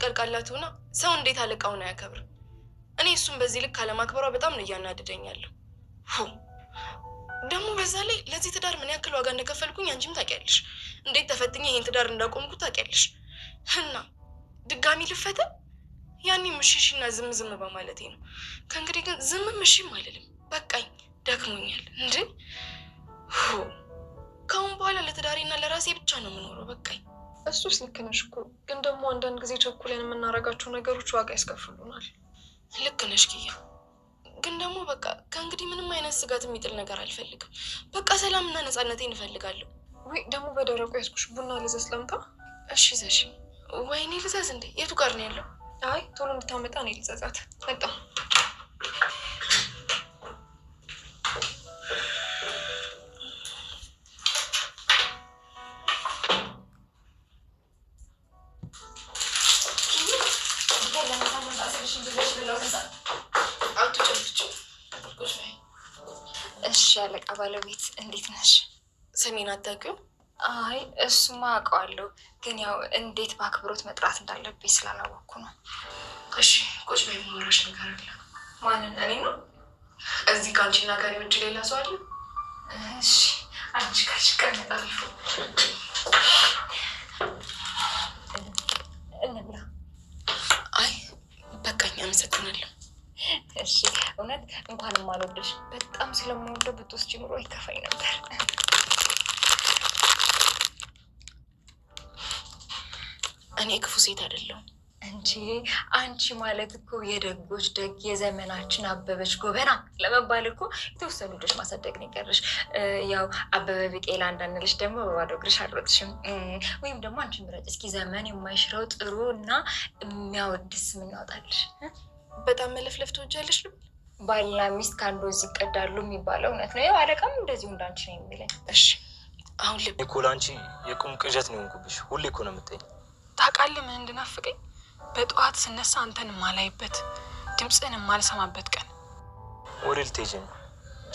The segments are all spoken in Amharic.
ቀልቃላቱና ሰው እንዴት አለቃውን አያከብርም? እኔ እሱን በዚህ ልክ አለማክበሯ በጣም ነው እያናደደኛለሁ። ደግሞ በዛ ላይ ለዚህ ትዳር ምን ያክል ዋጋ እንደከፈልኩኝ አንቺም ታውቂያለሽ። እንዴት ተፈትኜ ይህን ትዳር እንዳቆምኩ ታውቂያለሽ። እና ድጋሚ ልፈተን? ያኔ ምሽሽና ዝም በማለቴ ነው። ከእንግዲህ ግን ምሽም አይደለም። በቃኝ፣ ደክሞኛል። እንዴ ከአሁን በኋላ ለትዳሬና ለራሴ ብቻ ነው የምኖረው። በቃኝ። እሱስ ልክ ነሽ እኮ፣ ግን ደግሞ አንዳንድ ጊዜ ቸኩለን የምናደርጋቸው ነገሮች ዋጋ ያስከፍሉናል። ልክ ነሽ ኪያ፣ ግን ደግሞ በቃ ከእንግዲህ ምንም አይነት ስጋት የሚጥል ነገር አልፈልግም። በቃ ሰላምና ነፃነቴን እፈልጋለሁ። ወይ ደግሞ በደረቁ ያዝኩሽ ቡና ልዘዝ ላምጣ? እሺ ዘሽ። ወይኔ ልዘዝ እንዴ? የቱ ጋር ነው ያለው? አይ ቶሎ እንድታመጣ እኔ ልዘዛት። መጣ። እሺ ያለቃ ባለቤት እንዴት ነሽ? ስሜን አታውቂውም? አይ እሱማ አውቀዋለሁ፣ ግን ያው እንዴት በአክብሮት መጥራት እንዳለብኝ ስላላወቅኩ ነው። እሺ ቁጭ በይ። የማወራሽ ነገር አለ። ማንን? እኔ ነው? እዚህ ከአንቺና ጋር ውጭ ሌላ ሰው አለ? እሺ አንቺ ጋር እቀመጣለሁ። እንብላ። አይ በቃኝ፣ አመሰግናለሁ። እሺ እውነት እንኳንም አልወደሽ፣ በጣም ስለምወደው ብትወስጂ ኑሮ ይከፋኝ ነበር። እኔ ክፉ ሴት አይደለሁም እንጂ አንቺ ማለት እኮ የደጎች ደግ የዘመናችን አበበች ጎበና ለመባል እኮ የተወሰኑ ልጆች ማሳደግ ነው የቀረሽ። ያው አበበ ቢቄላ እንዳንልሽ ደግሞ በባዶ እግርሽ አልሮጥሽም። ወይም ደግሞ አንቺ ምረጭ እስኪ፣ ዘመን የማይሽረው ጥሩ እና የሚያወድስ ምን ያወጣልሽ? በጣም መለፍለፍ ትወጃለሽ ልብል? ባልና ሚስት ከአንዱ እዚህ ይቀዳሉ የሚባለው እውነት ነው። ያው አለቃም እንደዚሁ እንዳንቺ ነው የሚለኝ። እሺ አሁን ልብ እኮ ለአንቺ የቁም ቅዠት ነው የሆንኩብሽ። ሁሌ እኮ ነው የምትይኝ። ታውቃለህ ምን እንድናፍቀኝ? በጠዋት ስነሳ አንተን የማላይበት ድምፅህን የማልሰማበት ቀን። ወደ ልትሄጂ ነው?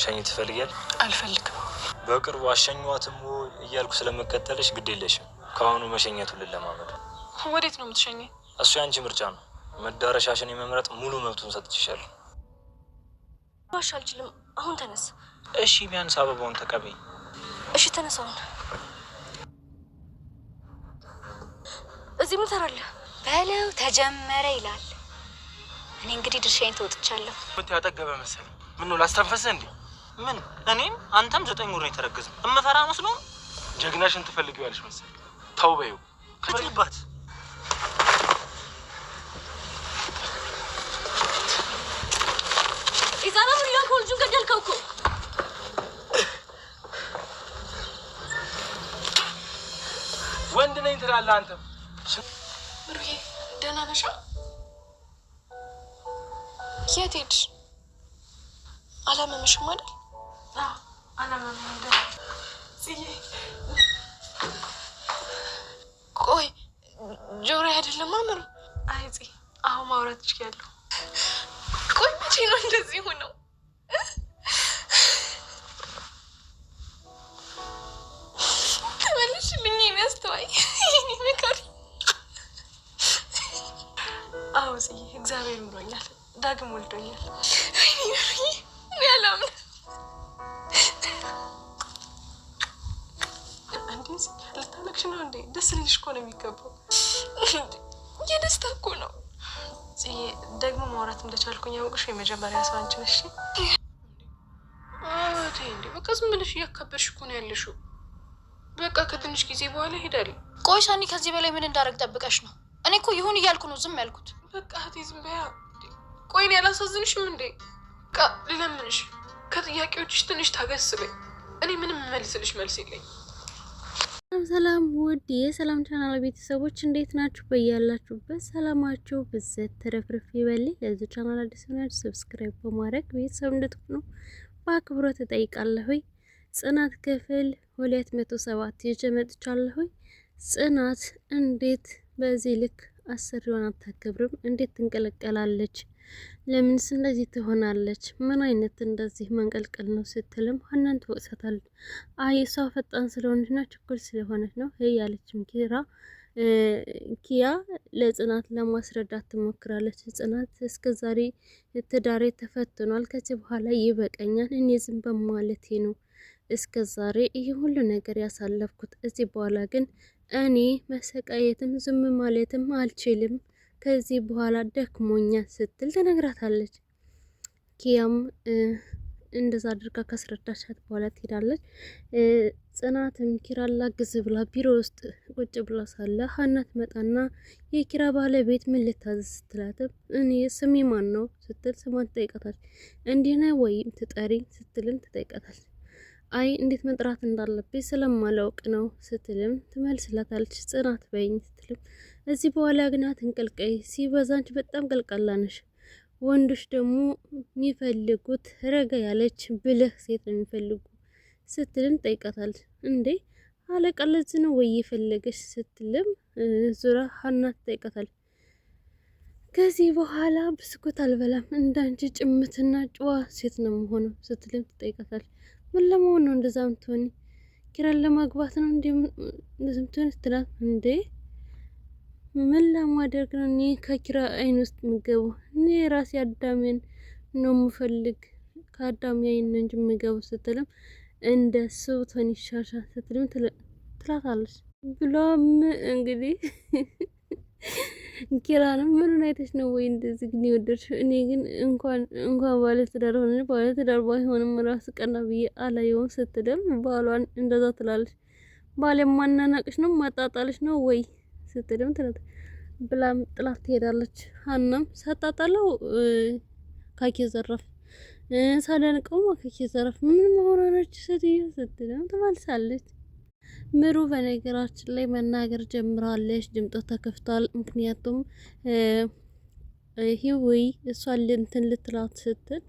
ሸኝ ትፈልጊያለሽ? አልፈልግም። በቅርቡ አሸኘዋትም እያልኩ ስለመከተልሽ ግድ የለሽም። ከአሁኑ መሸኘቱን ልለማመድ። ወዴት ነው የምትሸኘኝ? እሱ የአንቺ ምርጫ ነው። መዳረሻሽን የመምረጥ ሙሉ መብቱን ሰጥቼሻለሁ። ዋሽ አልችልም። አሁን ተነስ። እሺ ቢያንስ አበባውን ተቀበይ። እሺ ተነስ አሁን። እዚህ ምን ትሰራለህ? በለው ተጀመረ ይላል። እኔ እንግዲህ ድርሻዬን ተወጥቻለሁ። ምን ያጠገበ መሰለኝ። ምን ነው ላስተንፈስህ እንዴ? ምን እኔም አንተም 9 ወር ነው የተረገዝነው። እምፈራ መስሎ ጀግናሽን ትፈልጊዋለሽ መሰለኝ። ተው በይው ከትልባት ኢዛና ምን ያልኩ ልጁን ገደልከው እኮ። ወንድ ነኝ ትላለህ አንተ። ምሩዬ ደህና ነሽ? የት ሄድሽ? አላመመሽም አይደል? አላመመኝም። ጽዬ ቆይ ጆሮ አይደለም አምሩ? አይ ጽ አሁን ማውራት ትችያለሁ። ቆይ መቼ ነው እንደዚህ ሆነው? ተመለሽልኝ የኔ አስተዋይ፣ የኔ መካሪ። አዎ ጽዬ እግዚአብሔር ይምሮኛል፣ ዳግም ወልዶኛል። ወይኔ ምሩዬ እኔ አላምንም። እንዴ ልታለቅሽ ነው እንዴ? ደስ ሊልሽ እኮ ነው የሚገባው። የደስታ እኮ ነው ጽዬ። ደግሞ ማውራት እንደቻልኩኝ ያውቅሽ የመጀመሪያ ሰው አንቺ ነሽ። እንዴ በቃ ዝም ብለሽ እያካበድሽ እኮ ነው ያለሽው። በቃ ከትንሽ ጊዜ በኋላ ሄዳለሁ። ቆይ ሰኒ ከዚህ በላይ ምን እንዳደረግ ጠብቀሽ ነው? እኔ እኮ ይሁን እያልኩ ነው ዝም ያልኩት። በቃ እህቴ ዝም በያ። ቆይ እኔ ያላሳዝንሽም እንዴ? በቃ ልለምንሽ፣ ከጥያቄዎችሽ ትንሽ ታገስበኝ። እኔ ምንም መልስልሽ መልስ የለኝ። ሰላም ውድ የሰላም ቻናል ቤተሰቦች እንዴት ናችሁ? በያላችሁበት ሰላማችሁ ብዘት ተረፍርፍ ይበል። ለዚህ ቻናል አዲስ ሆናችሁ ሰብስክራይብ በማድረግ ቤተሰብ እንድትሆኑ በአክብሮት እጠይቃለሁ። ጽናት ክፍል 207 ይዤ መጥቻለሁ። ጽናት እንዴት በዚህ ልክ አሰሪዋን አታከብርም? እንዴት ትንቀለቀላለች? ለምንስ እንደዚህ ትሆናለች? ምን አይነት እንደዚህ መንቀልቀል ነው ስትልም ሀናን ትወቅሳታለች። አይ እሷ ፈጣን ስለሆነች ነው ችኩል ስለሆነች ነው ያለችም ኪራ ኪያ ለጽናት ለማስረዳት ትሞክራለች። ጽናት እስከዛሬ ትዳሬ ተፈትኗል፣ ከዚህ በኋላ ይበቀኛል፣ እኔ ዝም በማለቴ ነው እስከዛሬ ይህ ሁሉ ነገር ያሳለፍኩት። እዚህ በኋላ ግን እኔ መሰቃየትም ዝም ማለትም አልችልም፣ ከዚህ በኋላ ደክሞኛል ስትል ትነግራታለች። ኪያም እንደዛ አድርጋ ካስረዳሻት በኋላ ትሄዳለች። ጽናትም ኪራን ላግዝ ብላ ቢሮ ውስጥ ቁጭ ብላ ሳለ ሀና ትመጣና የኪራ ባለቤት ምን ልታዘዝ ስትላትም እኔ ስሜ ማን ነው ስትል ስሟን ትጠይቃታለች። እንዲህ ነው ወይም ትጠሪኝ ስትልም ትጠይቃታለች። አይ እንዴት መጥራት እንዳለብኝ ስለማላውቅ ነው ስትልም ትመልስላታለች። ጽናት በይኝ ስትልም እዚህ በኋላ ግን አትንቀልቀይ፣ ሲበዛ አንቺ በጣም ቀልቃላ ነሽ። ወንዶች ደግሞ የሚፈልጉት ረጋ ያለች ብልህ ሴት ነው የሚፈልጉ ስትልም ጠይቃታለች። እንዴ አለቃ ለዚህ ነው ወይ የፈለገች ስትልም ዙራ ሀና ትጠይቃታለች። ከዚህ በኋላ ብስኩት አልበላም እንዳንቺ ጭምትና ጨዋ ሴት ነው የምሆነው ስትልም ትጠይቃታለች። ምን ለመሆን ነው እንደዛ ምትሆኒ? ኪራን ለማግባት ነው እንዴ እንደዛ ምትሆኒ ስትላት እንዴ ምን ለማድረግ ነው እኔ ከኪራ አይን ውስጥ የምገባው? እኔ ራሴ አዳሜን ነው የምፈልግ፣ ከአዳሜ አይን እንጂ የምገባው ስትልም እንደሱ ትሆን ይሻሻል ስትልም ትላታለች። ብሎም እንግዲህ ኪራንም ምኑን አይተሽ ነው ወይ እንደዚህ ግን ይወደድሽ? እኔ ግን እንኳን ባለትዳር ሆነ ባለትዳር ባይሆንም ራስ ቀና ብዬ አላየውም ስትልም ባሏን እንደዛ ትላለች። ባሌ ማናናቅሽ ነው ማጣጣልሽ ነው ወይ ስትልም ትላት ብላም ጥላት ትሄዳለች። ሀናም ሳጣጣለው ካኪ ዘረፍ ሳደንቀው ካኪ ዘረፍ ምን መሆኗነች ስትይ ስትልም ትመልሳለች። ምሩ በነገራችን ላይ መናገር ጀምራለች። ድምጧ ተከፍቷል። ምክንያቱም ሂዊ እሷን እንትን ልትላት ስትል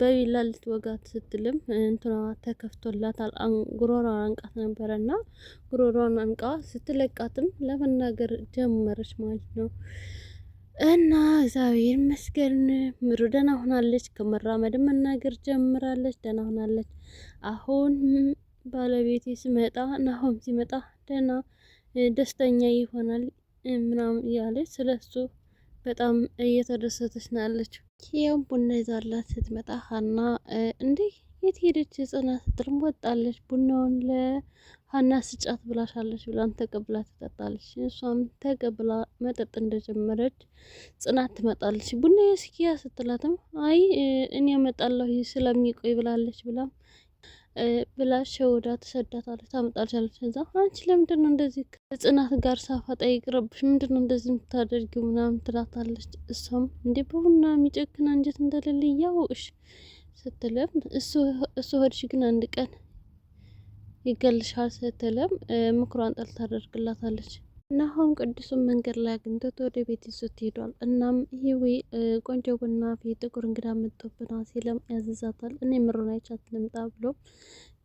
በቢላ ልትወጋት ስትልም እንትና ተከፍቶላታል። ጉሮሯን አንቃት ነበረና ጉሮሯን አንቃ ስትለቃትም ለመናገር ጀመረች ማለት ነው። እና እግዚአብሔር ይመስገን ምሩ ደህና ሆናለች። ከመራመድ መናገር ጀምራለች። ደህና ሆናለች። አሁን ባለቤቴ ሲመጣ ናሆም ሲመጣ ደህና ደስተኛ ይሆናል ምናምን እያለች ስለሱ በጣም እየተደሰተች ነው ያለችው። ኪያም ቡና ይዛላት ስትመጣ ሀና እንዴ የት ሄደች ጽናት ስትልም ወጣለች። ቡናውን ለሀና ስጫት ብላሻለች ብላን ተቀብላ ትጠጣለች። እሷም ተቀብላ መጠጥ እንደጀመረች ጽናት ትመጣለች። ቡና የስኪያ ስትላትም አይ እኔ እመጣለሁ ስለሚቆይ ብላለች ብላ ሸውዳ ትሰዳታለች። ታመጣልሻለች። እዛ አንቺ ለምንድን ነው እንደዚህ ከጽናት ጋር ሳፋጣ ይቅርብሽ፣ ምንድን ነው እንደዚህ የምታደርጊው ምናምን ትላታለች። እሷም እንዴ በቡና የሚጨክን አንጀት እንደሌለ እያወቅሽ ስትለም እሱ ሆድሽ ግን አንድ ቀን ይገልሻል ስትለም ምክሯን ጠል ታደርግላታለች። እና አሁን ቅዱስን መንገድ ላይ አግኝቶት ወደ ቤት ይዞት ሄዷል። እናም ሂዊ ቆንጆ ቡና ፊት ጥቁር እንግዳ መጥቶብና ሲለም ያዝዛታል። እኔ ምሩን አይቻት ልምጣ ብሎ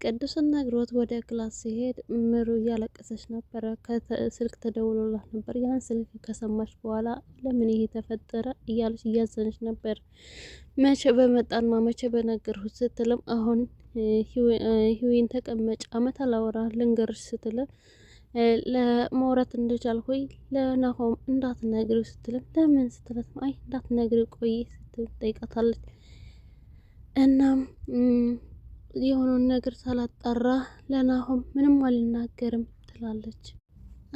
ቅዱስን ነግሮት ወደ ክላስ ሲሄድ ምሩ እያለቀሰች ነበረ። ስልክ ተደውሎላት ነበር። ያን ስልክ ከሰማች በኋላ ለምን ይሄ ተፈጠረ እያለች እያዘነች ነበር። መቼ በመጣና መቼ በነገርሁት ስትልም አሁን ሂዊን ተቀመጭ አመት አላወራ ልንገርሽ ስትልም ለማውራት እንደቻልኩኝ ለናሆም እንዳትነግሪው ስትልም ለምን ስትላት አይ እንዳትነግሪው ቆይ ስትል ጠይቃታለች። እናም የሆነውን ነገር ሳላጣራ ለናሆም ምንም አልናገርም ትላለች።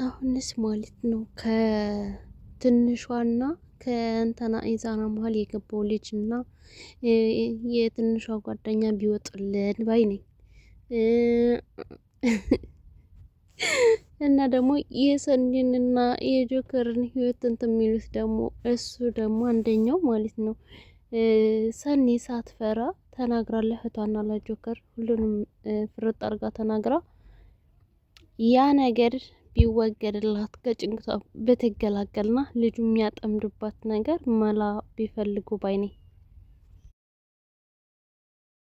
አሁንስ ማለት ነው ከትንሿና ከእንትና ኢዛና መሀል የገባው ልጅና የትንሿ ጓደኛ ቢወጡልን ባይ ነኝ። እና ደግሞ የሰኒንና የጆከርን ህይወት እንትን የሚሉት ደግሞ እሱ ደግሞ አንደኛው ማለት ነው ሰኒ ሳትፈራ ተናግራለች። እህቷና ለጆከር ሁሉንም ፍርጥ አርጋ ተናግራ ያ ነገር ቢወገድላት ከጭንቅቷ በተገላገልና ልጁ የሚያጠምድባት ነገር መላ ቢፈልጉ ባይኔ